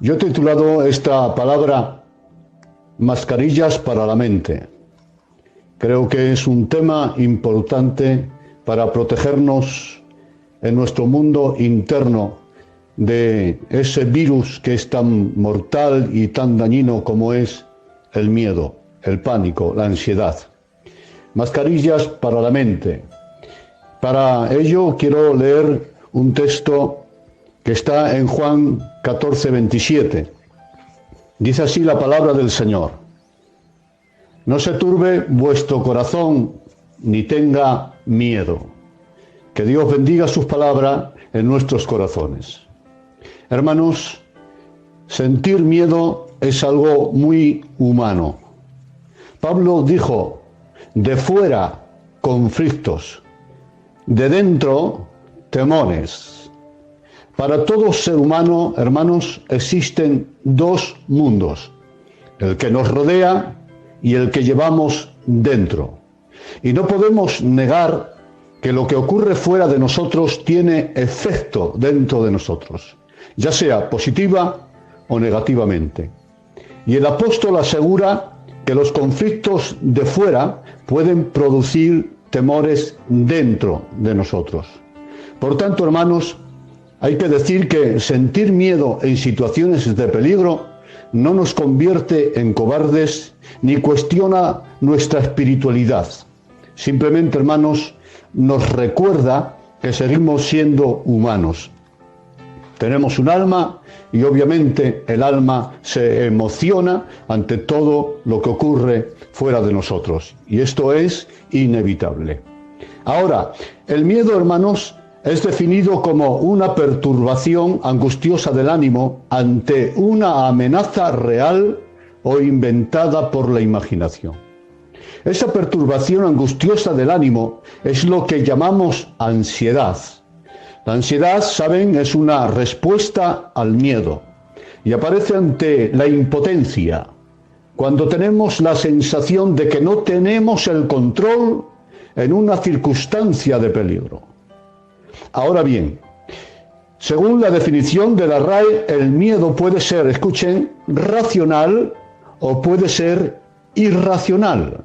Yo he titulado esta palabra Mascarillas para la mente. Creo que es un tema importante para protegernos en nuestro mundo interno de ese virus que es tan mortal y tan dañino como es el miedo, el pánico, la ansiedad. Mascarillas para la mente. Para ello quiero leer un texto que está en Juan 14:27. Dice así la palabra del Señor: no se turbe vuestro corazón, ni tenga miedo. Que Dios bendiga sus palabras en nuestros corazones. Hermanos, sentir miedo es algo muy humano. Pablo dijo: de fuera, conflictos; de dentro, temores. Para todo ser humano, hermanos, existen dos mundos: el que nos rodea y el que llevamos dentro. Y no podemos negar que lo que ocurre fuera de nosotros tiene efecto dentro de nosotros, ya sea positiva o negativamente. Y el apóstol asegura que los conflictos de fuera pueden producir temores dentro de nosotros. Por tanto, hermanos, hay que decir que sentir miedo en situaciones de peligro no nos convierte en cobardes ni cuestiona nuestra espiritualidad. Simplemente, hermanos, nos recuerda que seguimos siendo humanos. Tenemos un alma y obviamente el alma se emociona ante todo lo que ocurre fuera de nosotros. Y esto es inevitable. Ahora, el miedo, hermanos, es definido como una perturbación angustiosa del ánimo ante una amenaza real o inventada por la imaginación. Esa perturbación angustiosa del ánimo es lo que llamamos ansiedad. La ansiedad, saben, es una respuesta al miedo y aparece ante la impotencia, cuando tenemos la sensación de que no tenemos el control en una circunstancia de peligro. Ahora bien, según la definición de la RAE, el miedo puede ser, escuchen, racional o puede ser irracional.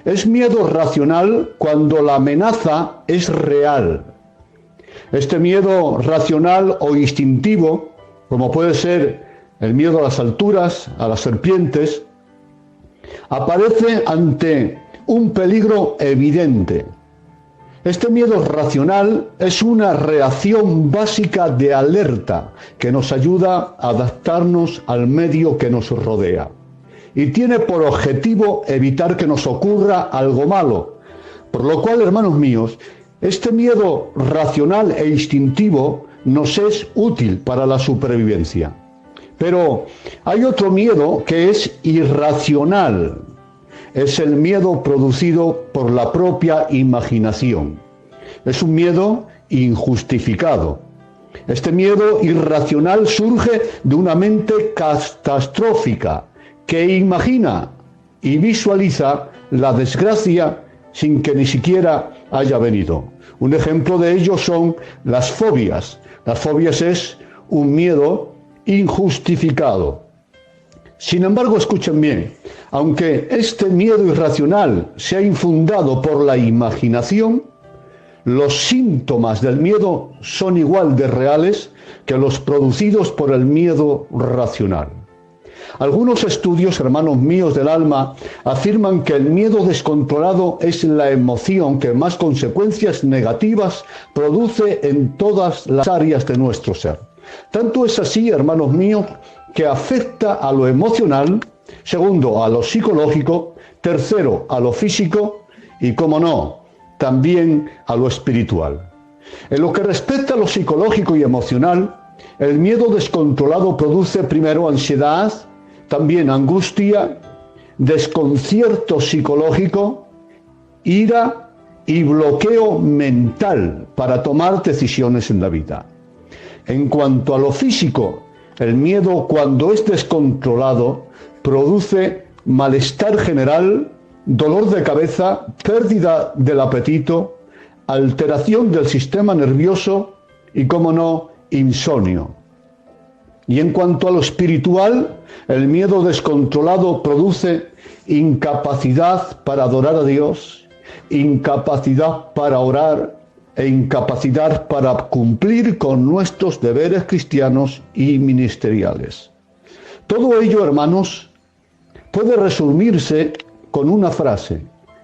Es miedo racional cuando la amenaza es real. Este miedo racional o instintivo, como puede ser el miedo a las alturas, a las serpientes, aparece ante un peligro evidente. Este miedo racional es una reacción básica de alerta que nos ayuda a adaptarnos al medio que nos rodea. Y tiene por objetivo evitar que nos ocurra algo malo. Por lo cual, hermanos míos, este miedo racional e instintivo nos es útil para la supervivencia. Pero hay otro miedo que es irracional. Es el miedo producido por la propia imaginación. Es un miedo injustificado. Este miedo irracional surge de una mente catastrófica que imagina y visualiza la desgracia sin que ni siquiera haya venido. Un ejemplo de ello son las fobias. Las fobias es un miedo injustificado. Sin embargo, escuchen bien, aunque este miedo irracional sea infundado por la imaginación, los síntomas del miedo son igual de reales que los producidos por el miedo racional. Algunos estudios, hermanos míos del alma, afirman que el miedo descontrolado es la emoción que más consecuencias negativas produce en todas las áreas de nuestro ser. Tanto es así, hermanos míos, que afecta a lo emocional, segundo, a lo psicológico, tercero, a lo físico y, como no, también a lo espiritual. En lo que respecta a lo psicológico y emocional, el miedo descontrolado produce primero ansiedad, también angustia, desconcierto psicológico, ira y bloqueo mental para tomar decisiones en la vida. En cuanto a lo físico, el miedo, cuando es descontrolado, produce malestar general, dolor de cabeza, pérdida del apetito, alteración del sistema nervioso y, como no, insomnio. Y en cuanto a lo espiritual, el miedo descontrolado produce incapacidad para adorar a Dios, incapacidad para orar e incapacidad para cumplir con nuestros deberes cristianos y ministeriales. Todo ello, hermanos, puede resumirse con una frase: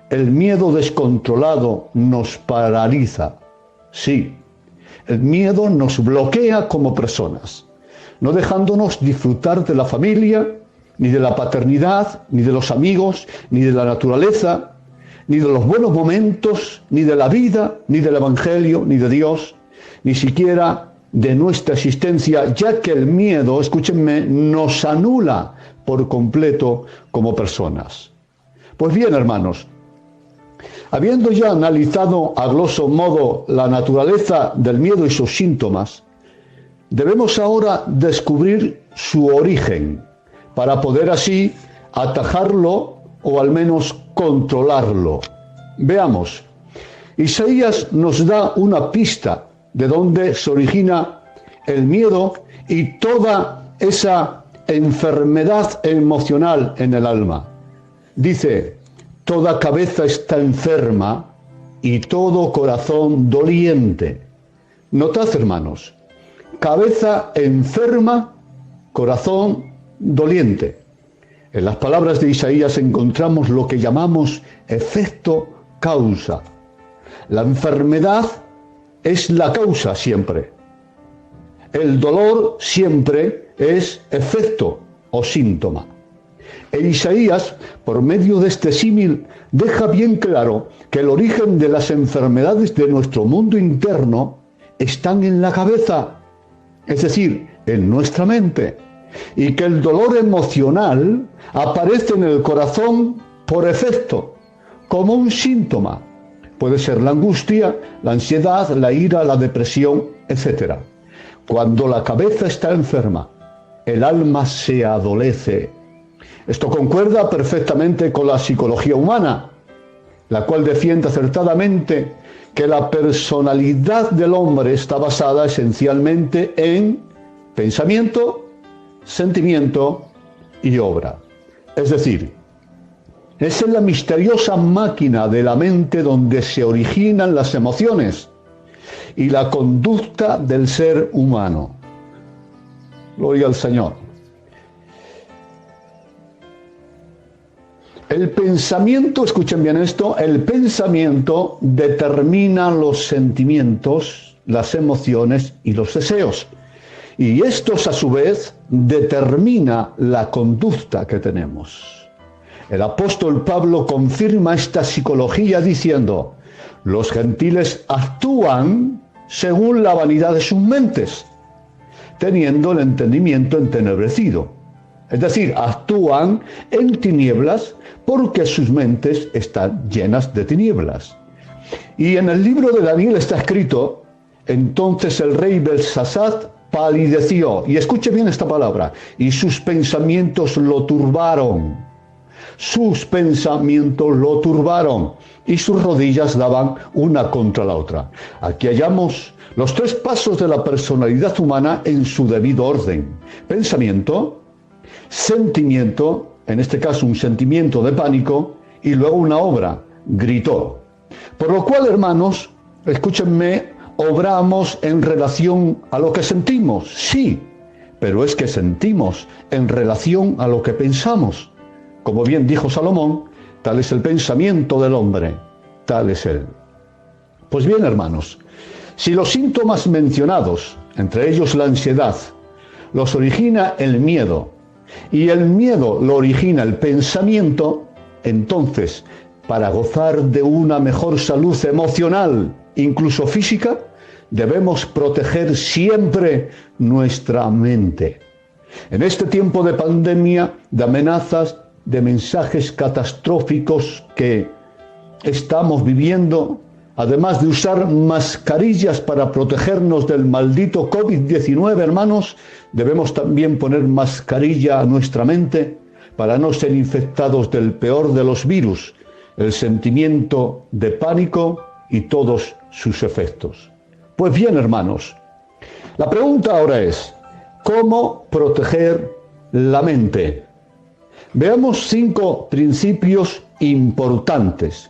el miedo descontrolado nos paraliza. Sí, el miedo nos bloquea como personas, no dejándonos disfrutar de la familia, ni de la paternidad, ni de los amigos, ni de la naturaleza, ni de los buenos momentos, ni de la vida, ni del Evangelio, ni de Dios, ni siquiera de nuestra existencia, ya que el miedo, escúchenme, nos anula por completo como personas. Pues bien, hermanos, habiendo ya analizado a grosso modo la naturaleza del miedo y sus síntomas, debemos ahora descubrir su origen, para poder así atajarlo o al menos controlarlo. Veamos, Isaías nos da una pista de dónde se origina el miedo y toda esa enfermedad emocional en el alma. Dice: toda cabeza está enferma y todo corazón doliente. Notad, hermanos, cabeza enferma, corazón doliente. En las palabras de Isaías encontramos lo que llamamos efecto causa. La enfermedad es la causa siempre. El dolor siempre es efecto o síntoma. E Isaías, por medio de este símil, deja bien claro que el origen de las enfermedades de nuestro mundo interno están en la cabeza, es decir, en nuestra mente, y que el dolor emocional aparece en el corazón por efecto, como un síntoma. Puede ser la angustia, la ansiedad, la ira, la depresión, etc. Cuando la cabeza está enferma, el alma se adolece. Esto concuerda perfectamente con la psicología humana, la cual defiende acertadamente que la personalidad del hombre está basada esencialmente en pensamiento, sentimiento y obra. Es decir, es en la misteriosa máquina de la mente donde se originan las emociones y la conducta del ser humano. Gloria al Señor. El pensamiento, escuchen bien esto, el pensamiento determina los sentimientos, las emociones y los deseos. Y estos, a su vez, determina la conducta que tenemos. El apóstol Pablo confirma esta psicología diciendo: los gentiles actúan según la vanidad de sus mentes, teniendo el entendimiento entenebrecido. Es decir, actúan en tinieblas porque sus mentes están llenas de tinieblas. Y en el libro de Daniel está escrito: entonces el rey Belsasar palideció, y escuche bien esta palabra, y sus pensamientos lo turbaron. Sus pensamientos lo turbaron, y sus rodillas daban una contra la otra. Aquí hallamos los tres pasos de la personalidad humana en su debido orden: pensamiento, sentimiento, en este caso un sentimiento de pánico, y luego una obra: gritó. Por lo cual, hermanos, escúchenme, obramos en relación a lo que sentimos, sí, pero es que sentimos en relación a lo que pensamos. Como bien dijo Salomón, tal es el pensamiento del hombre, tal es él. Pues bien, hermanos, si los síntomas mencionados, entre ellos la ansiedad, los origina el miedo, y el miedo lo origina el pensamiento, entonces, para gozar de una mejor salud emocional, incluso física, debemos proteger siempre nuestra mente. En este tiempo de pandemia, de amenazas, de mensajes catastróficos que estamos viviendo, además de usar mascarillas para protegernos del maldito COVID-19, hermanos, debemos también poner mascarilla a nuestra mente para no ser infectados del peor de los virus, el sentimiento de pánico y todos sus efectos. Pues bien, hermanos, la pregunta ahora es: ¿Cómo proteger la mente? Veamos 5 principios importantes.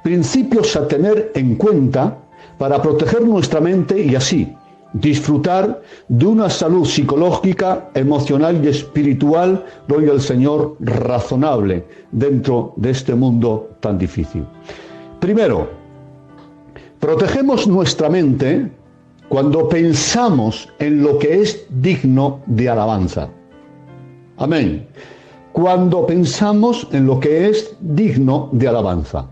Principios a tener en cuenta para proteger nuestra mente y así disfrutar de una salud psicológica, emocional y espiritual, gloria al Señor, razonable dentro de este mundo tan difícil. Primero, protegemos nuestra mente cuando pensamos en lo que es digno de alabanza. Amén. Cuando pensamos en lo que es digno de alabanza.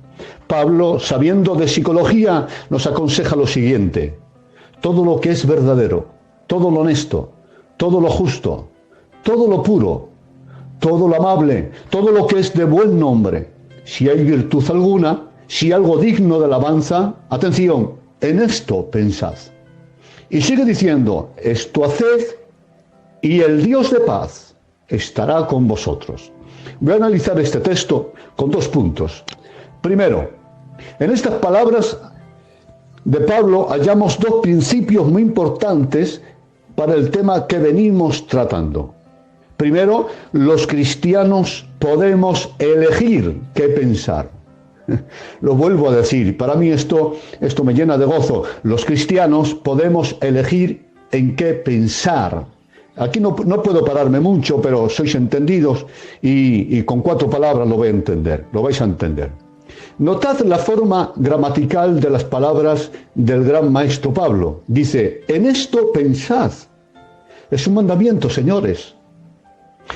Pablo, sabiendo de psicología, nos aconseja lo siguiente: todo lo que es verdadero, todo lo honesto, todo lo justo, todo lo puro, todo lo amable, todo lo que es de buen nombre, si hay virtud alguna, si algo digno de alabanza, atención, en esto pensad. Y sigue diciendo, esto haced y el Dios de paz estará con vosotros. Voy a analizar este texto con 2 puntos. Primero, en estas palabras de Pablo hallamos 2 principios muy importantes para el tema que venimos tratando. Primero, los cristianos podemos elegir qué pensar. Lo vuelvo a decir, para mí esto me llena de gozo. Los cristianos podemos elegir en qué pensar. Aquí no puedo pararme mucho, pero sois entendidos y con 4 palabras lo vais a entender. Notad la forma gramatical de las palabras del gran maestro Pablo. Dice, en esto pensad. Es un mandamiento, señores.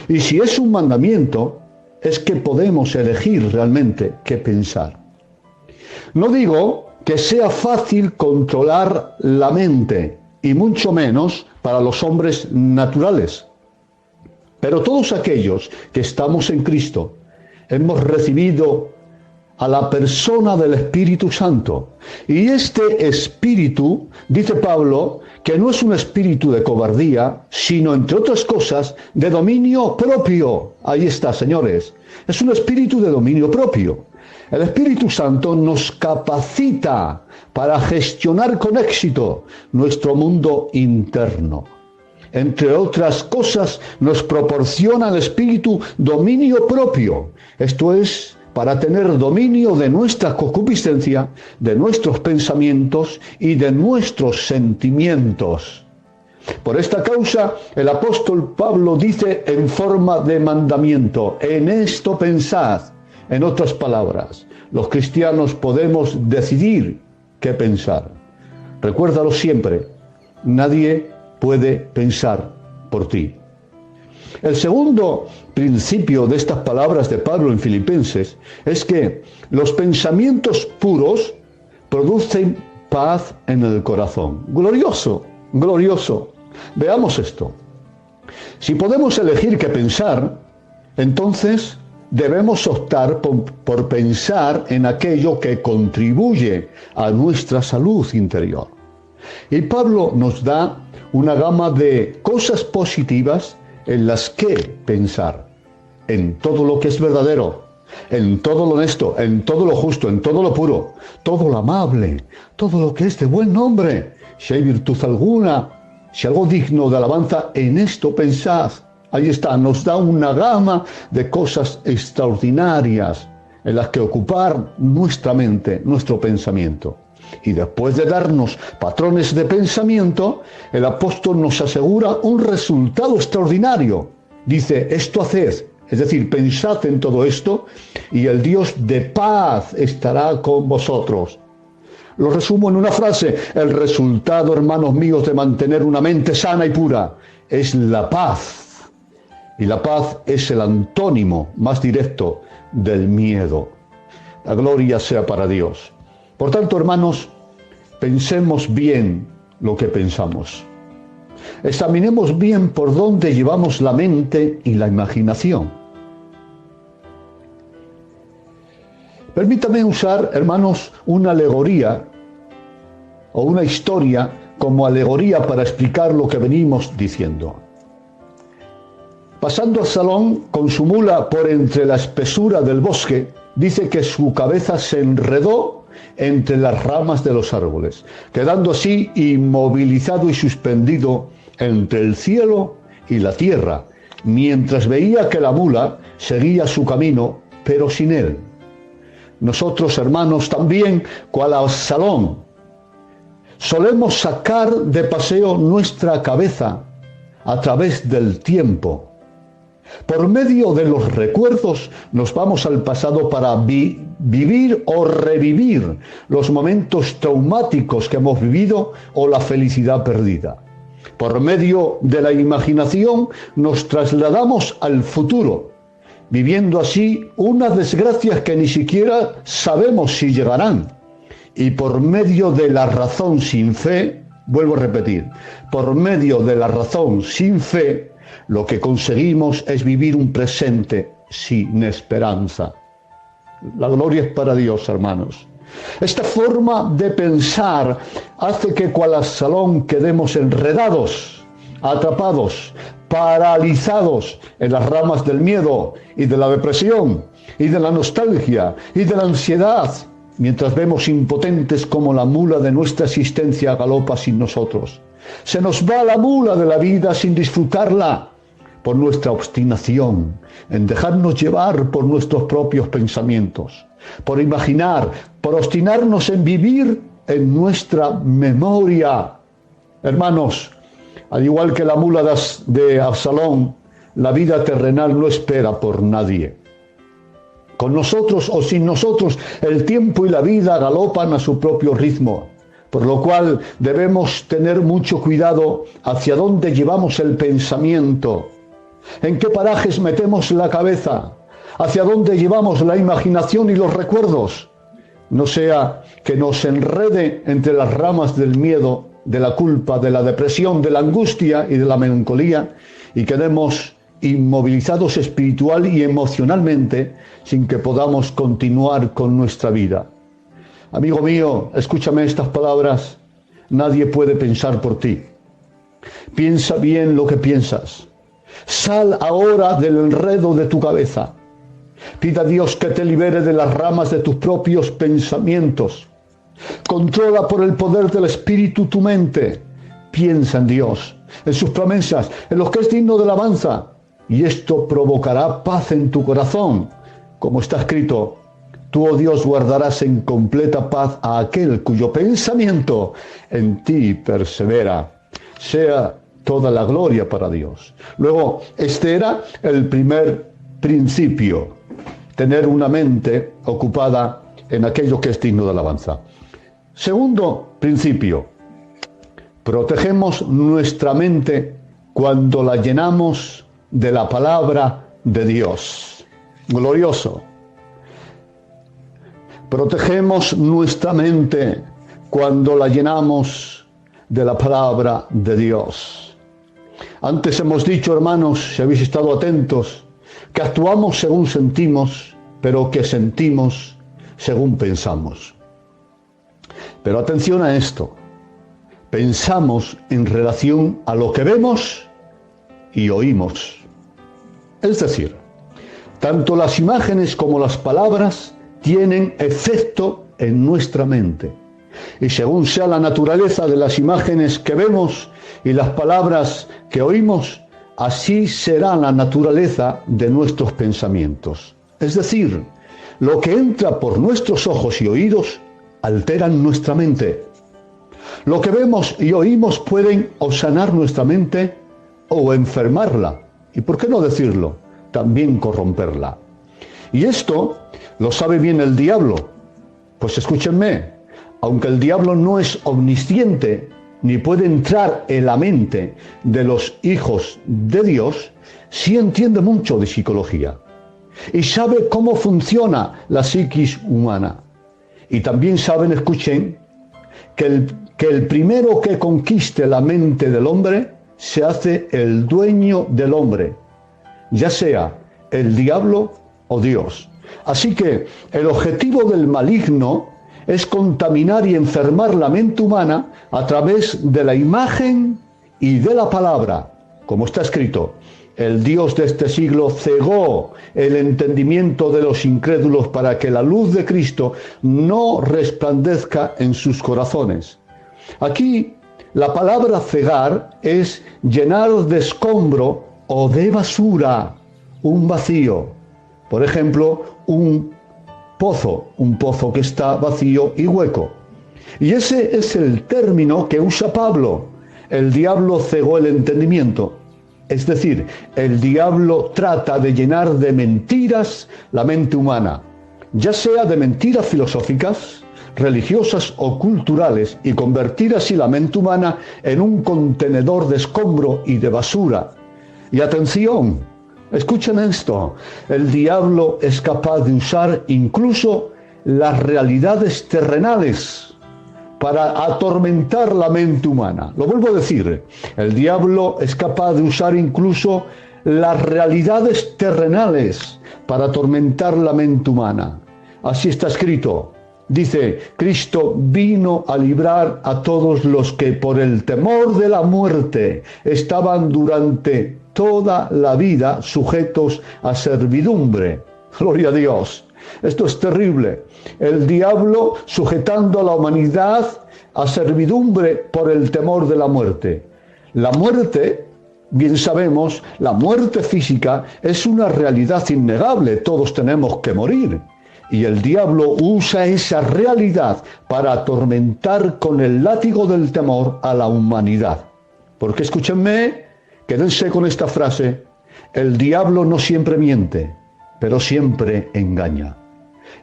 Y si es un mandamiento, es que podemos elegir realmente qué pensar. No digo que sea fácil controlar la mente, y mucho menos para los hombres naturales. Pero todos aquellos que estamos en Cristo, hemos recibido a la persona del Espíritu Santo. Y este Espíritu, dice Pablo, que no es un espíritu de cobardía, sino, entre otras cosas, de dominio propio. Ahí está, señores. Es un espíritu de dominio propio. El Espíritu Santo nos capacita para gestionar con éxito nuestro mundo interno. Entre otras cosas, nos proporciona el Espíritu dominio propio. Esto es, para tener dominio de nuestra concupiscencia, de nuestros pensamientos y de nuestros sentimientos. Por esta causa, el apóstol Pablo dice en forma de mandamiento, en esto pensad. En otras palabras, los cristianos podemos decidir qué pensar. Recuérdalo siempre, nadie puede pensar por ti. El segundo principio de estas palabras de Pablo en Filipenses es que los pensamientos puros producen paz en el corazón. Glorioso, glorioso. Veamos esto. Si podemos elegir qué pensar, entonces debemos optar por pensar en aquello que contribuye a nuestra salud interior. Y Pablo nos da una gama de cosas positivas en las que pensar, en todo lo que es verdadero, en todo lo honesto, en todo lo justo, en todo lo puro, todo lo amable, todo lo que es de buen nombre, si hay virtud alguna, si algo digno de alabanza, en esto pensad. Ahí está, nos da una gama de cosas extraordinarias en las que ocupar nuestra mente, nuestro pensamiento. Y después de darnos patrones de pensamiento, el apóstol nos asegura un resultado extraordinario. Dice, esto haced, es decir, pensad en todo esto, y el Dios de paz estará con vosotros. Lo resumo en una frase, el resultado, hermanos míos, de mantener una mente sana y pura es la paz. Y la paz es el antónimo más directo del miedo. La gloria sea para Dios. Por tanto, hermanos, pensemos bien lo que pensamos. Examinemos bien por dónde llevamos la mente y la imaginación. Permítame usar, hermanos, una alegoría o una historia como alegoría para explicar lo que venimos diciendo. Pasando al salón con su mula por entre la espesura del bosque, dice que su cabeza se enredó entre las ramas de los árboles, quedando así inmovilizado y suspendido entre el cielo y la tierra, mientras veía que la mula seguía su camino, pero sin él. Nosotros, hermanos, también, cual Absalón, solemos sacar de paseo nuestra cabeza a través del tiempo. Por medio de los recuerdos nos vamos al pasado para vivir o revivir los momentos traumáticos que hemos vivido o la felicidad perdida. Por medio de la imaginación nos trasladamos al futuro, viviendo así unas desgracias que ni siquiera sabemos si llegarán. Y por medio de la razón sin fe, vuelvo a repetir, por medio de la razón sin fe, lo que conseguimos es vivir un presente sin esperanza. La gloria es para Dios, hermanos. Esta forma de pensar hace que cual Absalón quedemos enredados, atrapados, paralizados en las ramas del miedo y de la depresión y de la nostalgia y de la ansiedad, mientras vemos impotentes como la mula de nuestra existencia galopa sin nosotros. Se nos va la mula de la vida sin disfrutarla por nuestra obstinación en dejarnos llevar por nuestros propios pensamientos, por imaginar, por obstinarnos en vivir en nuestra memoria. Hermanos, al igual que la mula de Absalón, la vida terrenal no espera por nadie. Con nosotros o sin nosotros, el tiempo y la vida galopan a su propio ritmo, por lo cual debemos tener mucho cuidado hacia dónde llevamos el pensamiento, en qué parajes metemos la cabeza, hacia dónde llevamos la imaginación y los recuerdos. No sea que nos enrede entre las ramas del miedo, de la culpa, de la depresión, de la angustia y de la melancolía, y quedemos inmovilizados espiritual y emocionalmente sin que podamos continuar con nuestra vida. Amigo mío, escúchame estas palabras. Nadie puede pensar por ti. Piensa bien lo que piensas. Sal ahora del enredo de tu cabeza. Pida a Dios que te libere de las ramas de tus propios pensamientos. Controla por el poder del Espíritu tu mente. Piensa en Dios, en sus promesas, en lo que es digno de alabanza. Y esto provocará paz en tu corazón. Como está escrito, tú, oh Dios, guardarás en completa paz a aquel cuyo pensamiento en ti persevera. Sea toda la gloria para Dios. Luego, este era el primer principio, tener una mente ocupada en aquello que es digno de alabanza. Segundo principio, protegemos nuestra mente cuando la llenamos de la palabra de Dios. Glorioso. Protegemos nuestra mente cuando la llenamos de la palabra de Dios. Antes hemos dicho, hermanos, si habéis estado atentos, que actuamos según sentimos, pero que sentimos según pensamos. Pero atención a esto. Pensamos en relación a lo que vemos y oímos. Es decir, tanto las imágenes como las palabras tienen efecto en nuestra mente. Y según sea la naturaleza de las imágenes que vemos y las palabras que oímos, así será la naturaleza de nuestros pensamientos. Es decir, lo que entra por nuestros ojos y oídos alteran nuestra mente. Lo que vemos y oímos pueden o sanar nuestra mente o enfermarla. Y por qué no decirlo, también corromperla. Y esto lo sabe bien el diablo. Pues escúchenme, aunque el diablo no es omnisciente ni puede entrar en la mente de los hijos de Dios, sí entiende mucho de psicología y sabe cómo funciona la psiquis humana. Y también saben, escuchen, que el primero que conquiste la mente del hombre se hace el dueño del hombre, ya sea el diablo o Dios. Así que el objetivo del maligno es contaminar y enfermar la mente humana a través de la imagen y de la palabra. Como está escrito, el Dios de este siglo cegó el entendimiento de los incrédulos para que la luz de Cristo no resplandezca en sus corazones. Aquí La palabra cegar es llenar de escombro o de basura un vacío. Por ejemplo, un pozo que está vacío y hueco. Y ese es el término que usa Pablo. El diablo cegó el entendimiento. Es decir, el diablo trata de llenar de mentiras la mente humana, ya sea de mentiras filosóficas, religiosas o culturales, y convertir así la mente humana en un contenedor de escombro y de basura. Y atención, escuchen esto, el diablo es capaz de usar incluso las realidades terrenales para atormentar la mente humana. Lo vuelvo a decir, el diablo es capaz de usar incluso las realidades terrenales para atormentar la mente humana. Así está escrito. Dice, Cristo vino a librar a todos los que por el temor de la muerte estaban durante toda la vida sujetos a servidumbre. Gloria a Dios. Esto es terrible. El diablo sujetando a la humanidad a servidumbre por el temor de la muerte. La muerte, bien sabemos, la muerte física es una realidad innegable. Todos tenemos que morir. Y el diablo usa esa realidad para atormentar con el látigo del temor a la humanidad. Porque escúchenme, quédense con esta frase, el diablo no siempre miente, pero siempre engaña.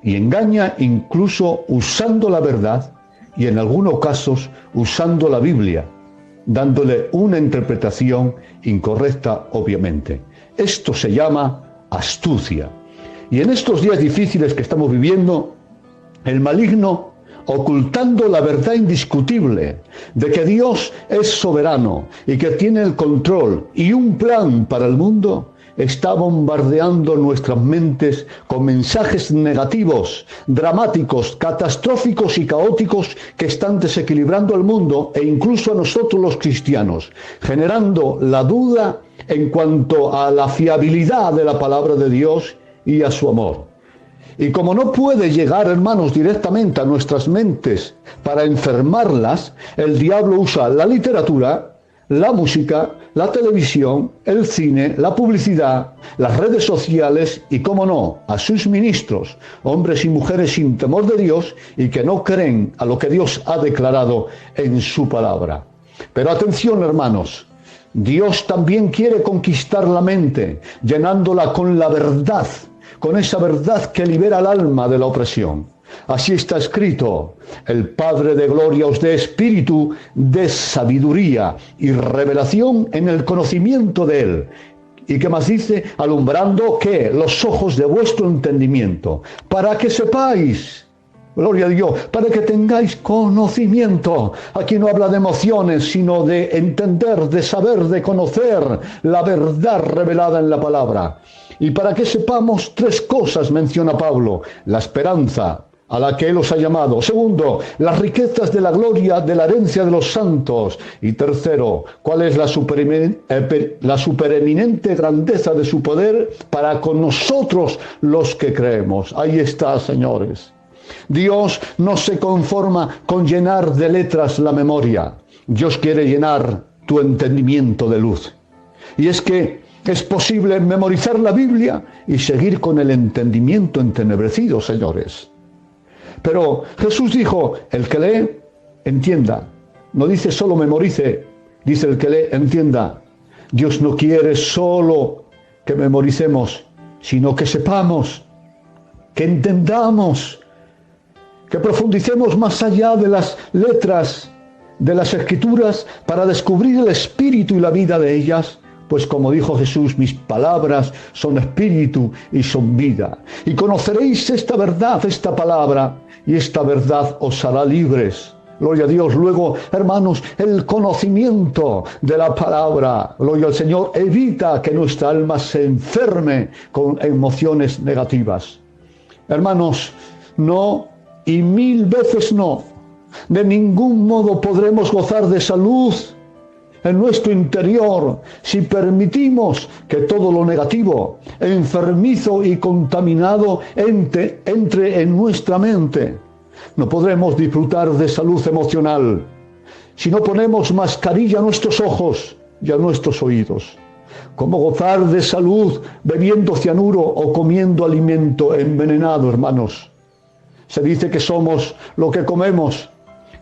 Y engaña incluso usando la verdad y en algunos casos usando la Biblia, dándole una interpretación incorrecta, obviamente. Esto se llama astucia. Y en estos días difíciles que estamos viviendo, el maligno, ocultando la verdad indiscutible de que Dios es soberano y que tiene el control y un plan para el mundo, está bombardeando nuestras mentes con mensajes negativos, dramáticos, catastróficos y caóticos que están desequilibrando el mundo e incluso a nosotros los cristianos, generando la duda en cuanto a la fiabilidad de la palabra de Dios y a su amor. Y como no puede llegar, hermanos, directamente a nuestras mentes para enfermarlas, el diablo usa la literatura, la música, la televisión, el cine, la publicidad, las redes sociales y, cómo no, a sus ministros, hombres y mujeres sin temor de Dios y que no creen a lo que Dios ha declarado en su palabra. Pero atención, hermanos, Dios también quiere conquistar la mente, llenándola con la verdad, con esa verdad que libera al alma de la opresión. Así está escrito, el Padre de gloria os dé espíritu de sabiduría y revelación en el conocimiento de Él. ¿Y qué más dice? Alumbrando, ¿qué? Los ojos de vuestro entendimiento, para que sepáis, gloria a Dios, para que tengáis conocimiento. Aquí no habla de emociones, sino de entender, de saber, de conocer la verdad revelada en la palabra. Y para que sepamos tres cosas menciona Pablo: la esperanza a la que Él os ha llamado. Segundo, las riquezas de la gloria de la herencia de los santos. Y tercero, cuál es la supereminente grandeza de su poder para con nosotros los que creemos. Ahí está, señores. Dios no se conforma con llenar de letras la memoria. Dios quiere llenar tu entendimiento de luz. Y es que es posible memorizar la Biblia y seguir con el entendimiento entenebrecido, señores. Pero Jesús dijo, el que lee, entienda. No dice solo memorice, dice el que lee, entienda. Dios no quiere solo que memoricemos, sino que sepamos, que entendamos, que profundicemos más allá de las letras de las Escrituras para descubrir el espíritu y la vida de ellas. Pues como dijo Jesús, mis palabras son espíritu y son vida. Y conoceréis esta verdad, esta palabra, y esta verdad os hará libres. Gloria a Dios. Luego, hermanos, el conocimiento de la palabra, gloria al Señor, evita que nuestra alma se enferme con emociones negativas. Hermanos, no, y mil veces no. De ningún modo podremos gozar de salud en nuestro interior si permitimos que todo lo negativo, enfermizo y contaminado entre en nuestra mente. No podremos disfrutar de salud emocional si no ponemos mascarilla a nuestros ojos y a nuestros oídos? ¿Cómo gozar de salud bebiendo cianuro o comiendo alimento envenenado, hermanos? Se dice que somos lo que comemos,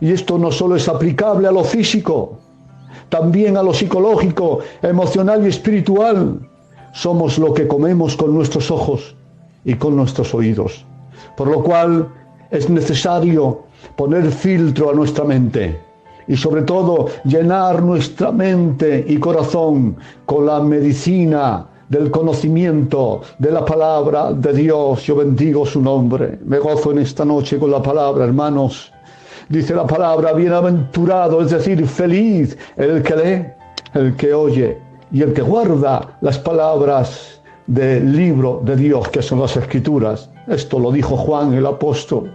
y esto no solo es aplicable a lo físico, también a lo psicológico, emocional y espiritual. Somos lo que comemos con nuestros ojos y con nuestros oídos, por lo cual es necesario poner filtro a nuestra mente y sobre todo llenar nuestra mente y corazón con la medicina del conocimiento de la palabra de Dios. Yo bendigo su nombre, me gozo en esta noche con la palabra, hermanos. Dice la palabra, bienaventurado, es decir, feliz el que lee, el que oye y el que guarda las palabras del libro de Dios, que son las Escrituras. Esto lo dijo Juan el apóstol.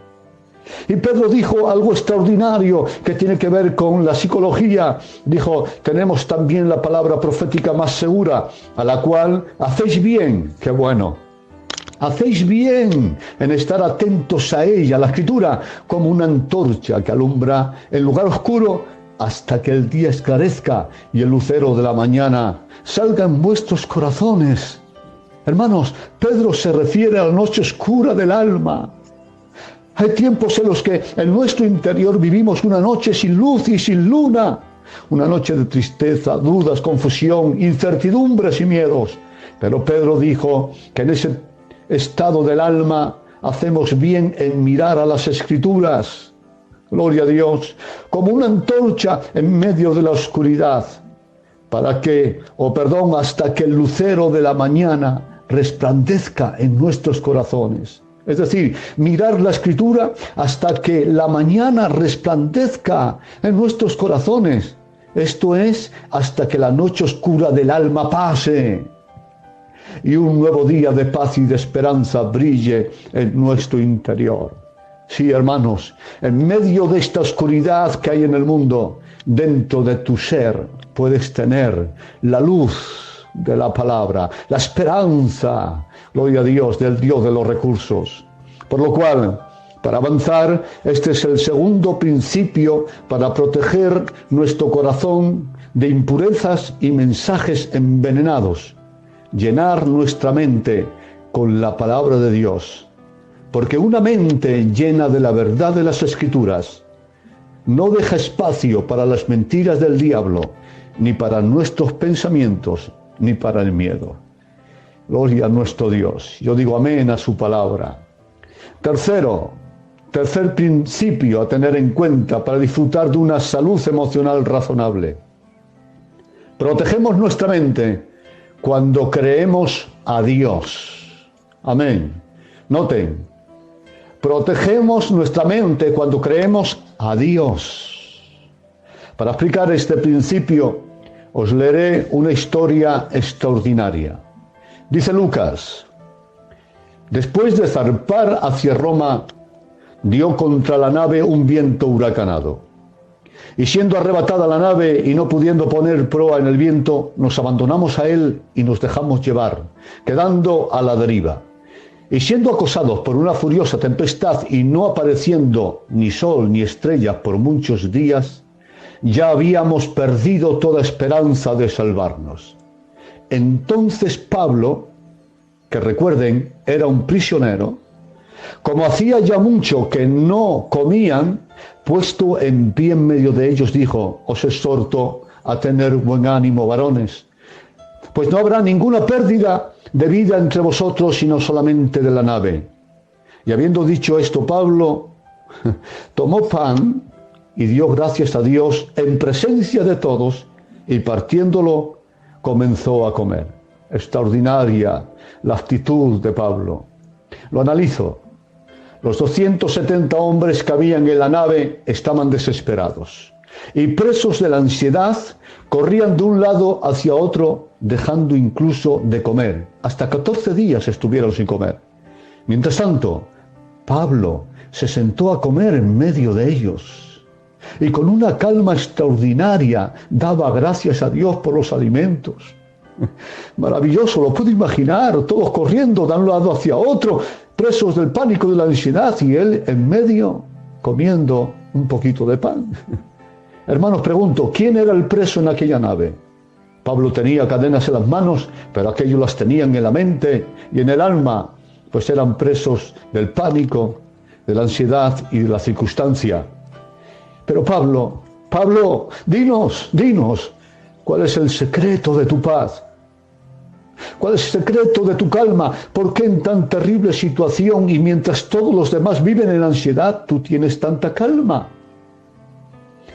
Y Pedro dijo algo extraordinario que tiene que ver con la psicología. Dijo, tenemos también la palabra profética más segura, a la cual hacéis bien, qué bueno, hacéis bien en estar atentos a ella, la Escritura, como una antorcha que alumbra el lugar oscuro hasta que el día esclarezca y el lucero de la mañana salga en vuestros corazones. Hermanos, Pedro se refiere a la noche oscura del alma. Hay tiempos en los que en nuestro interior vivimos una noche sin luz y sin luna, una noche de tristeza, dudas, confusión, incertidumbres y miedos. Pero Pedro dijo que en ese estado del alma hacemos bien en mirar a las Escrituras, gloria a Dios, como una antorcha en medio de la oscuridad, hasta que el lucero de la mañana resplandezca en nuestros corazones. Es decir, mirar la Escritura hasta que la mañana resplandezca en nuestros corazones. Esto es, hasta que la noche oscura del alma pase y un nuevo día de paz y de esperanza brille en nuestro interior. Sí, hermanos, en medio de esta oscuridad que hay en el mundo, dentro de tu ser puedes tener la luz de la palabra, la esperanza, gloria a Dios, del Dios de los recursos. Por lo cual, para avanzar, este es el segundo principio para proteger nuestro corazón de impurezas y mensajes envenenados. Llenar nuestra mente con la palabra de Dios. Porque una mente llena de la verdad de las Escrituras no deja espacio para las mentiras del diablo, ni para nuestros pensamientos, ni para el miedo. Gloria a nuestro Dios. Yo digo amén a su palabra. Tercer principio a tener en cuenta para disfrutar de una salud emocional razonable. Protegemos nuestra mente cuando creemos a Dios. Amén. Noten, protegemos nuestra mente cuando creemos a Dios. Para explicar este principio, os leeré una historia extraordinaria. Dice Lucas, después de zarpar hacia Roma, dio contra la nave un viento huracanado. Y siendo arrebatada la nave y no pudiendo poner proa en el viento, nos abandonamos a él y nos dejamos llevar, quedando a la deriva. Y siendo acosados por una furiosa tempestad y no apareciendo ni sol ni estrellas por muchos días, ya habíamos perdido toda esperanza de salvarnos. Entonces Pablo, que recuerden, era un prisionero, como hacía ya mucho que no comían, puesto en pie en medio de ellos, dijo, os exhorto a tener buen ánimo, varones, pues no habrá ninguna pérdida de vida entre vosotros, sino solamente de la nave. Y habiendo dicho esto, Pablo tomó pan y dio gracias a Dios en presencia de todos, y partiéndolo, comenzó a comer. Extraordinaria la actitud de Pablo. Lo analizo. Los 270 hombres que habían en la nave estaban desesperados y presos de la ansiedad, corrían de un lado hacia otro, dejando incluso de comer. Hasta 14 días estuvieron sin comer. Mientras tanto, Pablo se sentó a comer en medio de ellos y con una calma extraordinaria daba gracias a Dios por los alimentos. Maravilloso, lo puedo imaginar, todos corriendo de un lado hacia otro, presos del pánico, de la ansiedad, y él en medio comiendo un poquito de pan. Hermanos, pregunto, ¿quién era el preso en aquella nave? Pablo tenía cadenas en las manos, pero aquellos las tenían en la mente y en el alma, pues eran presos del pánico, de la ansiedad y de la circunstancia. Pero Pablo, dinos, ¿cuál es el secreto de tu paz? ¿Cuál es el secreto de tu calma? ¿Por qué en tan terrible situación y mientras todos los demás viven en ansiedad, tú tienes tanta calma?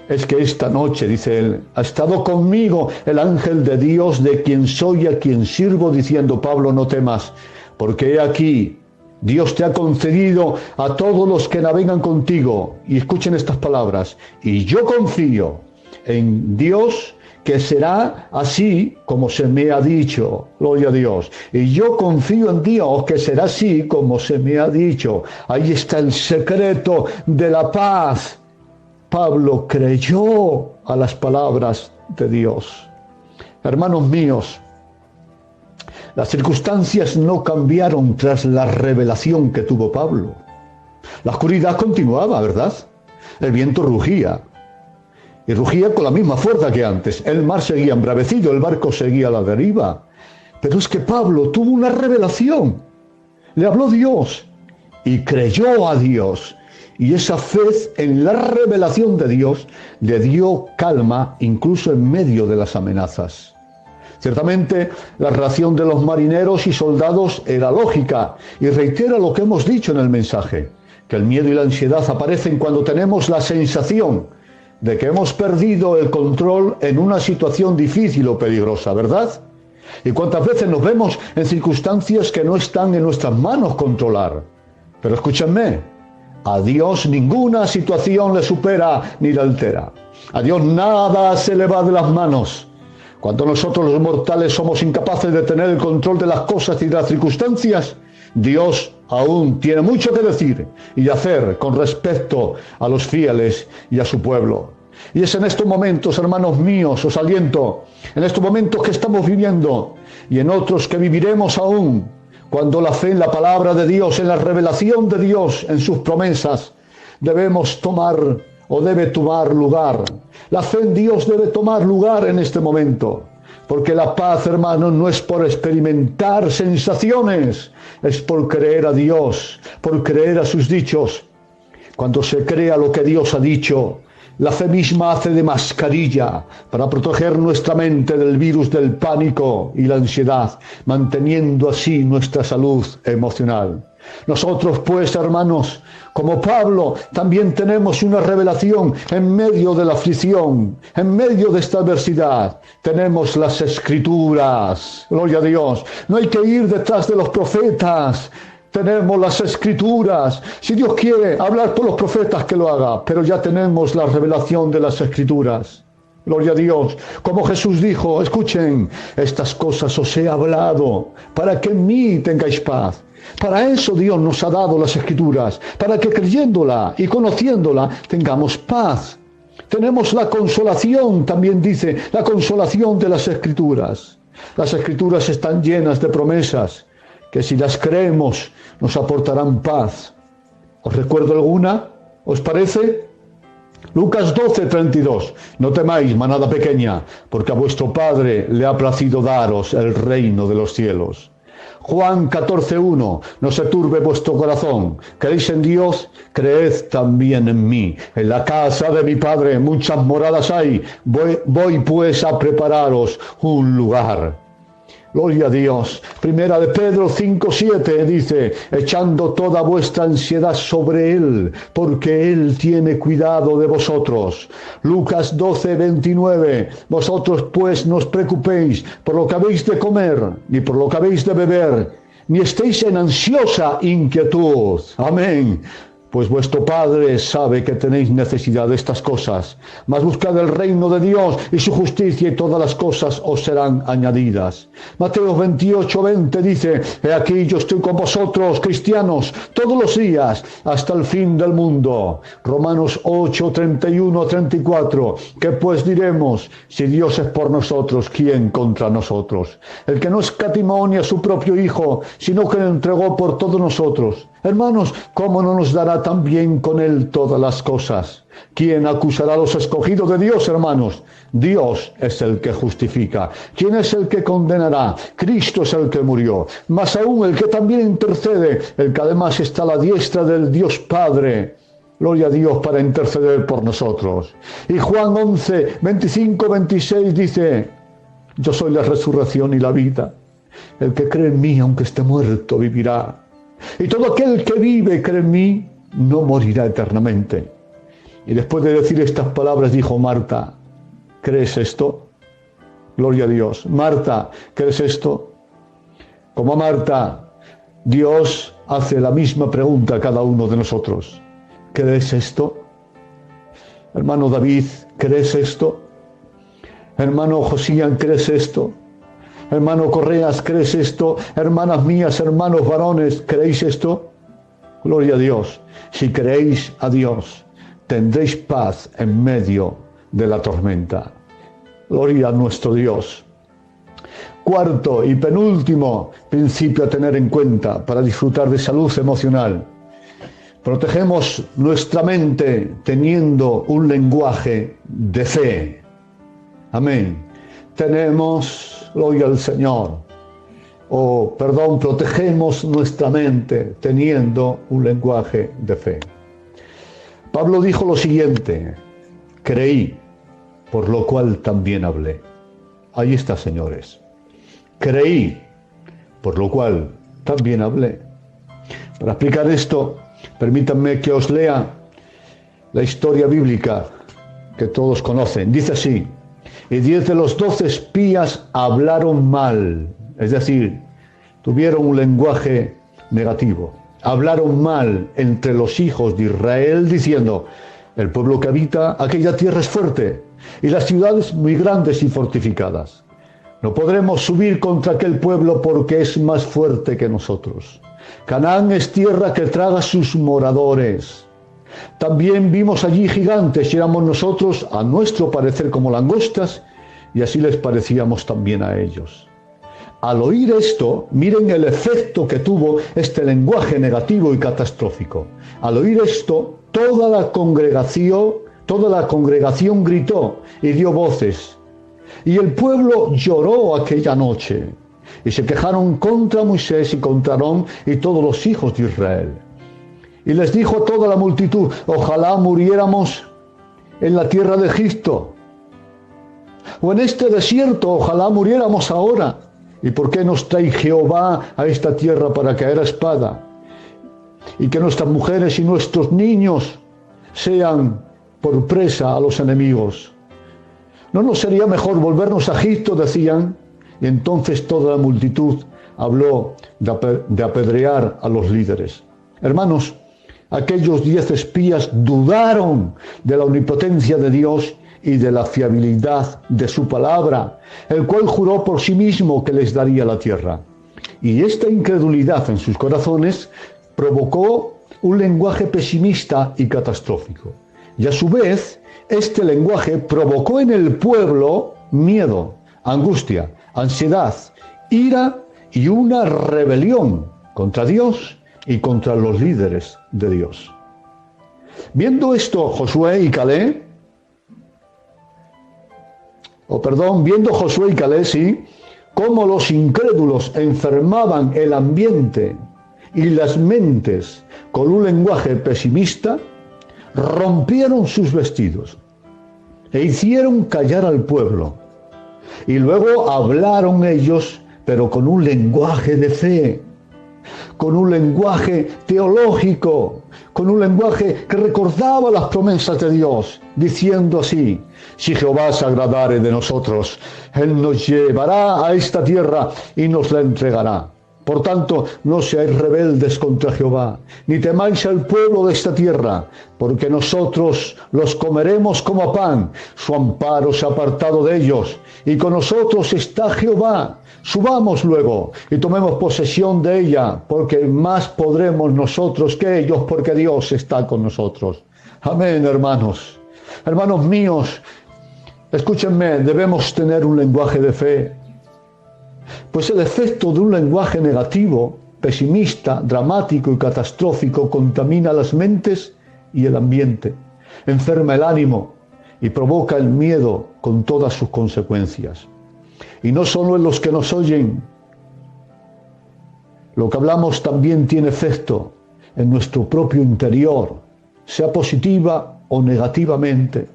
Es que esta noche, dice él, ha estado conmigo el ángel de Dios, de quien soy, a quien sirvo, diciendo, Pablo, no temas, porque he aquí, Dios te ha concedido a todos los que navegan contigo. Y escuchen estas palabras, y yo confío en Dios, que será así como se me ha dicho. Gloria a Dios. Y yo confío en Dios, que será así como se me ha dicho. Ahí está el secreto de la paz. Pablo creyó a las palabras de Dios. Hermanos míos, las circunstancias no cambiaron tras la revelación que tuvo Pablo. La oscuridad continuaba, ¿verdad? El viento rugía. Y rugía con la misma fuerza que antes. El mar seguía embravecido, el barco seguía a la deriva. Pero es que Pablo tuvo una revelación. Le habló Dios y creyó a Dios. Y esa fe en la revelación de Dios le dio calma incluso en medio de las amenazas. Ciertamente, la reacción de los marineros y soldados era lógica y reitera lo que hemos dicho en el mensaje, que el miedo y la ansiedad aparecen cuando tenemos la sensación de que hemos perdido el control en una situación difícil o peligrosa, ¿verdad? Y cuántas veces nos vemos en circunstancias que no están en nuestras manos controlar. Pero escúchenme, a Dios ninguna situación le supera ni le altera. A Dios nada se le va de las manos. Cuando nosotros los mortales somos incapaces de tener el control de las cosas y de las circunstancias, Dios aún tiene mucho que decir y hacer con respecto a los fieles y a su pueblo. Y es en estos momentos, hermanos míos, os aliento, en estos momentos que estamos viviendo y en otros que viviremos aún, cuando la fe en la palabra de Dios, en la revelación de Dios, en sus promesas, debemos tomar o debe tomar lugar. La fe en Dios debe tomar lugar en este momento. Porque la paz, hermanos, no es por experimentar sensaciones, es por creer a Dios, por creer a sus dichos. Cuando se crea lo que Dios ha dicho, la fe misma hace de mascarilla para proteger nuestra mente del virus del pánico y la ansiedad, manteniendo así nuestra salud emocional. Nosotros, pues, hermanos, como Pablo, también tenemos una revelación en medio de la aflicción, en medio de esta adversidad. Tenemos las Escrituras, gloria a Dios. No hay que ir detrás de los profetas. Tenemos las Escrituras. Si Dios quiere hablar por los profetas, que lo haga, pero ya tenemos la revelación de las Escrituras. Gloria a Dios. Como Jesús dijo, escuchen, estas cosas os he hablado, para que en mí tengáis paz. Para eso Dios nos ha dado las Escrituras, para que creyéndola y conociéndola tengamos paz. Tenemos la consolación, también dice, la consolación de las Escrituras. Las Escrituras están llenas de promesas que si las creemos nos aportarán paz. ¿Os recuerdo alguna? ¿Os parece? Lucas 12:32. No temáis, manada pequeña, porque a vuestro Padre le ha placido daros el reino de los cielos. Juan 14:1. No se turbe vuestro corazón. ¿Creéis en Dios? Creed también en mí. En la casa de mi Padre muchas moradas hay. Voy pues a prepararos un lugar. Gloria a Dios. Primera de Pedro 5:7 dice, echando toda vuestra ansiedad sobre Él, porque Él tiene cuidado de vosotros. Lucas 12:29, vosotros pues no os preocupéis por lo que habéis de comer, ni por lo que habéis de beber, ni estéis en ansiosa inquietud. Amén. Pues vuestro Padre sabe que tenéis necesidad de estas cosas. Mas buscad el reino de Dios y su justicia y todas las cosas os serán añadidas. Mateo 28:20 dice, he aquí yo estoy con vosotros, cristianos, todos los días hasta el fin del mundo. Romanos 8:31-34. ¿Qué pues diremos? Si Dios es por nosotros, ¿quién contra nosotros? El que no escatimó ni a su propio Hijo, sino que lo entregó por todos nosotros. Hermanos, ¿cómo no nos dará también con Él todas las cosas? ¿Quién acusará a los escogidos de Dios, hermanos? Dios es el que justifica. ¿Quién es el que condenará? Cristo es el que murió. Más aún, el que también intercede, el que además está a la diestra del Dios Padre. Gloria a Dios para interceder por nosotros. Y Juan 11, 25, 26 dice: yo soy la resurrección y la vida. El que cree en mí, aunque esté muerto, vivirá. Y todo aquel que vive y cree en mí, no morirá eternamente. Y después de decir estas palabras, dijo: Marta, ¿crees esto? Gloria a Dios. Marta, ¿crees esto? Como a Marta, Dios hace la misma pregunta a cada uno de nosotros. ¿Crees esto? Hermano David, ¿crees esto? Hermano Josías, ¿crees esto? Hermano Correas, ¿crees esto? Hermanas mías, hermanos varones, ¿creéis esto? Gloria a Dios. Si creéis a Dios, tendréis paz en medio de la tormenta. Gloria a nuestro Dios. Cuarto y penúltimo principio a tener en cuenta para disfrutar de salud emocional. Protegemos nuestra mente teniendo un lenguaje de fe. Amén. Tenemos, gloria al Señor, protegemos nuestra mente teniendo un lenguaje de fe. Pablo dijo lo siguiente: creí, por lo cual también hablé. Ahí está, señores. Creí, por lo cual también hablé. Para explicar esto, permítanme que os lea la historia bíblica que todos conocen. Dice así: y 10 de los 12 espías hablaron mal, es decir, tuvieron un lenguaje negativo. Hablaron mal entre los hijos de Israel, diciendo: el pueblo que habita aquella tierra es fuerte, y las ciudades muy grandes y fortificadas. No podremos subir contra aquel pueblo porque es más fuerte que nosotros. Canaán es tierra que traga sus moradores. También vimos allí gigantes y éramos nosotros, a nuestro parecer, como langostas, y así les parecíamos también a ellos. Al oír esto, miren el efecto que tuvo este lenguaje negativo y catastrófico. Al oír esto, toda la congregación gritó y dio voces. Y el pueblo lloró aquella noche, y se quejaron contra Moisés y contra Aarón y todos los hijos de Israel. Y les dijo a toda la multitud: ojalá muriéramos en la tierra de Egipto, o en este desierto, ojalá muriéramos ahora. ¿Y por qué nos trae Jehová a esta tierra para caer a espada? Y que nuestras mujeres y nuestros niños sean por presa a los enemigos. ¿No nos sería mejor volvernos a Egipto?, decían. Y entonces toda la multitud habló de apedrear a los líderes. Hermanos, aquellos 10 espías dudaron de la omnipotencia de Dios y de la fiabilidad de su palabra, el cual juró por sí mismo que les daría la tierra. Y esta incredulidad en sus corazones provocó un lenguaje pesimista y catastrófico. Y a su vez, este lenguaje provocó en el pueblo miedo, angustia, ansiedad, ira y una rebelión contra Dios y contra los líderes de Dios. Viendo esto, Josué y Caleb, cómo los incrédulos enfermaban el ambiente y las mentes con un lenguaje pesimista, rompieron sus vestidos e hicieron callar al pueblo. Y luego hablaron ellos, pero con un lenguaje de fe, con un lenguaje teológico, con un lenguaje que recordaba las promesas de Dios, diciendo así: si Jehová se agradare de nosotros, Él nos llevará a esta tierra y nos la entregará. Por tanto, no seáis rebeldes contra Jehová, ni temáis al pueblo de esta tierra, porque nosotros los comeremos como a pan. Su amparo se ha apartado de ellos, y con nosotros está Jehová. Subamos luego y tomemos posesión de ella, porque más podremos nosotros que ellos, porque Dios está con nosotros. Amén, hermanos. Hermanos míos, escúchenme, debemos tener un lenguaje de fe. Pues el efecto de un lenguaje negativo pesimista, dramático y catastrófico contamina las mentes y el ambiente, enferma el ánimo y provoca el miedo con todas sus consecuencias. Y no solo en los que nos oyen, lo que hablamos también tiene efecto en nuestro propio interior, sea positiva o negativamente.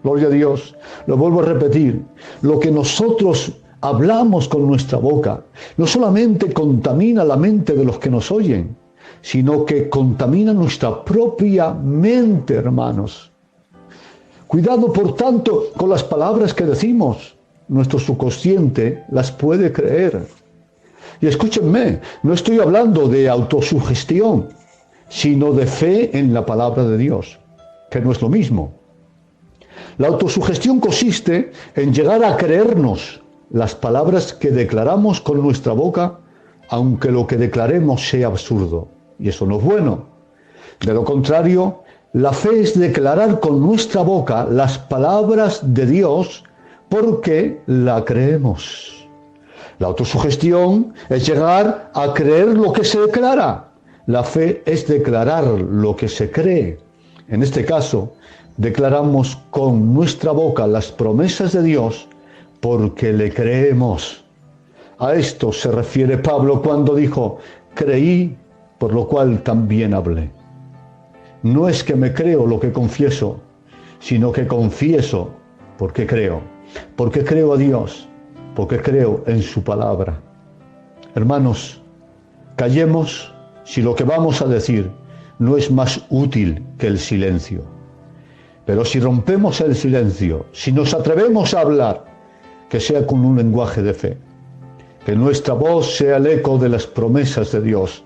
Gloria a Dios. Lo vuelvo a repetir, lo que nosotros hablamos con nuestra boca no solamente contamina la mente de los que nos oyen, sino que contamina nuestra propia mente, hermanos. Cuidado, por tanto, con las palabras que decimos. Nuestro subconsciente las puede creer. Y escúchenme, no estoy hablando de autosugestión, sino de fe en la palabra de Dios, que no es lo mismo. La autosugestión consiste en llegar a creernos las palabras que declaramos con nuestra boca, aunque lo que declaremos sea absurdo. Y eso no es bueno. De lo contrario, la fe es declarar con nuestra boca las palabras de Dios porque la creemos. La autosugestión es llegar a creer lo que se declara. La fe es declarar lo que se cree. En este caso, declaramos con nuestra boca las promesas de Dios porque le creemos. A esto se refiere Pablo cuando dijo, creí, por lo cual también hablé. No es que me creo lo que confieso, sino que confieso porque creo. Porque creo a Dios, porque creo en su palabra. Hermanos, callemos si lo que vamos a decir no es más útil que el silencio. Pero si rompemos el silencio, si nos atrevemos a hablar, que sea con un lenguaje de fe, que nuestra voz sea el eco de las promesas de Dios.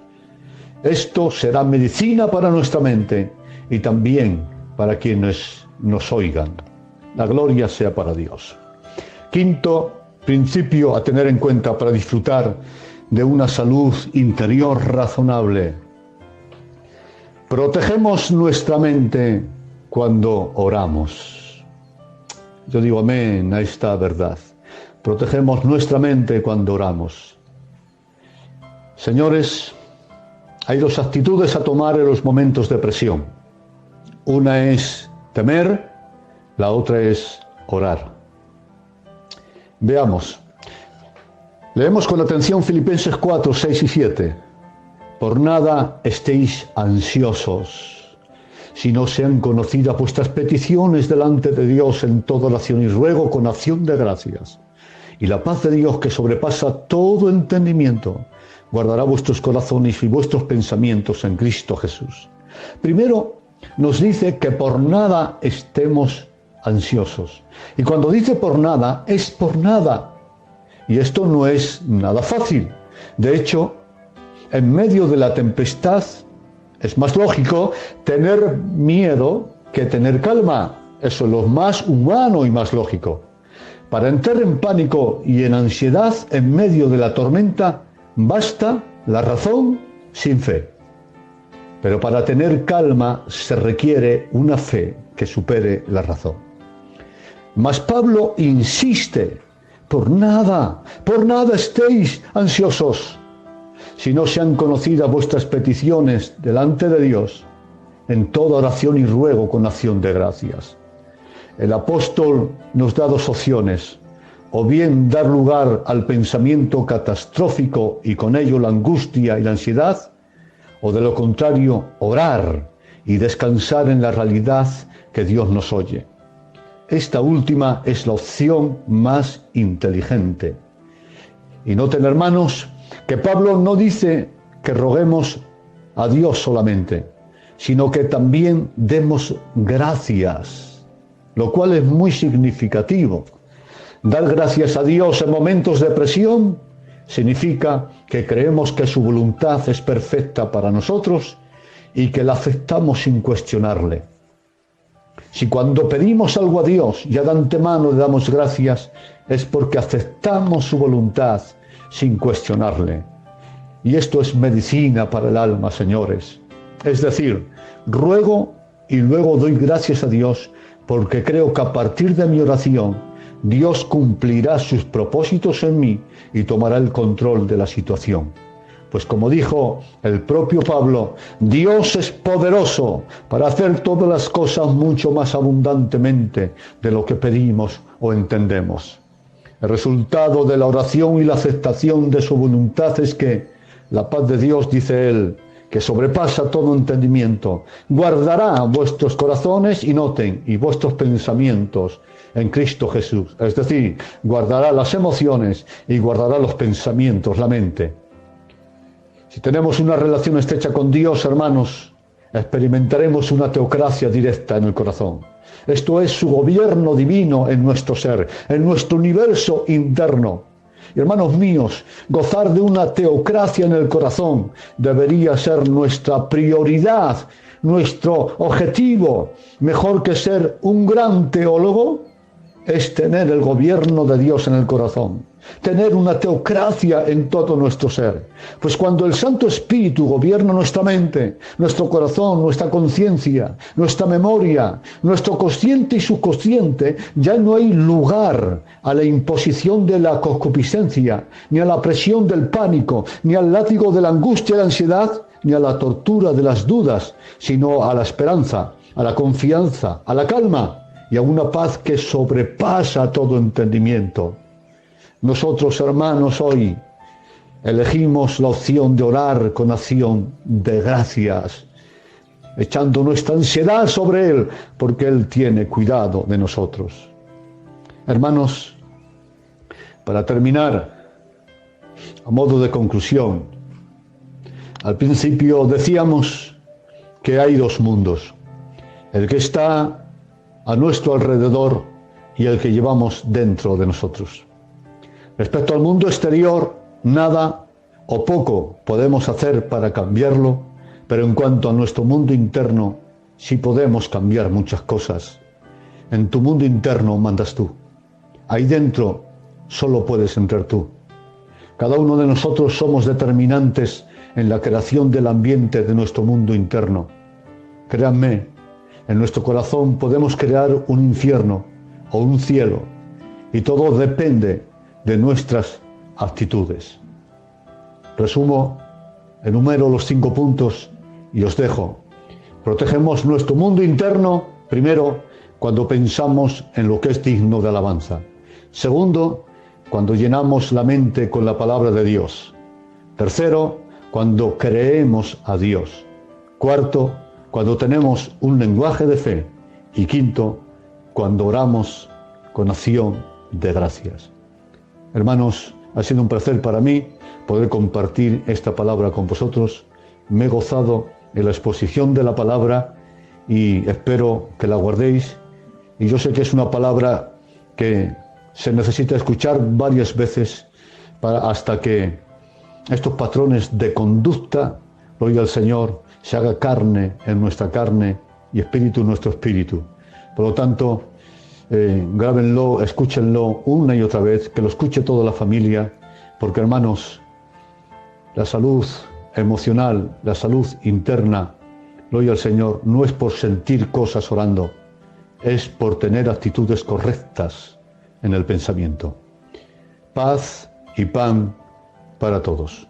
Esto será medicina para nuestra mente y también para quienes nos oigan. La gloria sea para Dios. Quinto principio a tener en cuenta para disfrutar de una salud interior razonable. Protegemos nuestra mente cuando oramos. Yo digo amén a esta verdad. Protegemos nuestra mente cuando oramos. Señores, hay dos actitudes a tomar en los momentos de presión. Una es temer, la otra es orar. Veamos. Leemos con atención Filipenses 4, 6 y 7. Por nada estéis ansiosos, sino sean conocidas vuestras peticiones delante de Dios en toda oración y ruego con acción de gracias. Y la paz de Dios, que sobrepasa todo entendimiento, guardará vuestros corazones y vuestros pensamientos en Cristo Jesús. Primero, nos dice que por nada estemos ansiosos. Y cuando dice por nada, es por nada. Y esto no es nada fácil. De hecho, en medio de la tempestad, es más lógico tener miedo que tener calma. Eso es lo más humano y más lógico. Para entrar en pánico y en ansiedad en medio de la tormenta, basta la razón sin fe. Pero para tener calma se requiere una fe que supere la razón. Mas Pablo insiste, por nada estéis ansiosos, si no sean conocidas vuestras peticiones delante de Dios, en toda oración y ruego con acción de gracias. El apóstol nos da dos opciones, o bien dar lugar al pensamiento catastrófico y con ello la angustia y la ansiedad, o de lo contrario, orar y descansar en la realidad que Dios nos oye. Esta última es la opción más inteligente. Y noten, hermanos, que Pablo no dice que roguemos a Dios solamente, sino que también demos gracias, lo cual es muy significativo. Dar gracias a Dios en momentos de presión significa que creemos que su voluntad es perfecta para nosotros y que la aceptamos sin cuestionarle. Si cuando pedimos algo a Dios ya de antemano le damos gracias, es porque aceptamos su voluntad sin cuestionarle. Y esto es medicina para el alma, señores. Es decir, ruego y luego doy gracias a Dios porque creo que a partir de mi oración Dios cumplirá sus propósitos en mí y tomará el control de la situación. Pues como dijo el propio Pablo, Dios es poderoso para hacer todas las cosas mucho más abundantemente de lo que pedimos o entendemos. El resultado de la oración y la aceptación de su voluntad es que la paz de Dios, dice él, que sobrepasa todo entendimiento, guardará vuestros corazones y vuestros pensamientos en Cristo Jesús. Es decir, guardará las emociones y guardará los pensamientos, la mente. Si tenemos una relación estrecha con Dios, hermanos, experimentaremos una teocracia directa en el corazón. Esto es su gobierno divino en nuestro ser, en nuestro universo interno. Y hermanos míos, gozar de una teocracia en el corazón debería ser nuestra prioridad, nuestro objetivo. Mejor que ser un gran teólogo es tener el gobierno de Dios en el corazón, tener una teocracia en todo nuestro ser. Pues cuando el Santo Espíritu gobierna nuestra mente, nuestro corazón, nuestra conciencia, nuestra memoria, nuestro consciente y subconsciente, ya no hay lugar a la imposición de la concupiscencia, ni a la presión del pánico, ni al látigo de la angustia y la ansiedad, ni a la tortura de las dudas, sino a la esperanza, a la confianza, a la calma y a una paz que sobrepasa todo entendimiento. Nosotros, hermanos, hoy elegimos la opción de orar con acción de gracias, echando nuestra ansiedad sobre Él, porque Él tiene cuidado de nosotros. Hermanos, para terminar, a modo de conclusión, al principio decíamos que hay dos mundos, el que está a nuestro alrededor y el que llevamos dentro de nosotros. Respecto al mundo exterior, nada o poco podemos hacer para cambiarlo, pero en cuanto a nuestro mundo interno, sí podemos cambiar muchas cosas. En tu mundo interno mandas tú. Ahí dentro solo puedes entrar tú. Cada uno de nosotros somos determinantes en la creación del ambiente de nuestro mundo interno. Créanme, en nuestro corazón podemos crear un infierno o un cielo, y todo depende de nuestras actitudes. Resumo, enumero los 5 puntos y os dejo. Protegemos nuestro mundo interno, primero, cuando pensamos en lo que es digno de alabanza. Segundo, cuando llenamos la mente con la palabra de Dios. Tercero, cuando creemos a Dios. Cuarto, cuando tenemos un lenguaje de fe. Y quinto, cuando oramos con acción de gracias. Hermanos, ha sido un placer para mí poder compartir esta palabra con vosotros. Me he gozado en la exposición de la palabra y espero que la guardéis. Y yo sé que es una palabra que se necesita escuchar varias veces hasta que estos patrones de conducta, gloria al Señor, se haga carne en nuestra carne y espíritu en nuestro espíritu. Por lo tanto, grábenlo, escúchenlo una y otra vez, que lo escuche toda la familia, porque hermanos, la salud emocional, la salud interna, gloria al Señor, no es por sentir cosas orando, es por tener actitudes correctas en el pensamiento. Paz y pan para todos.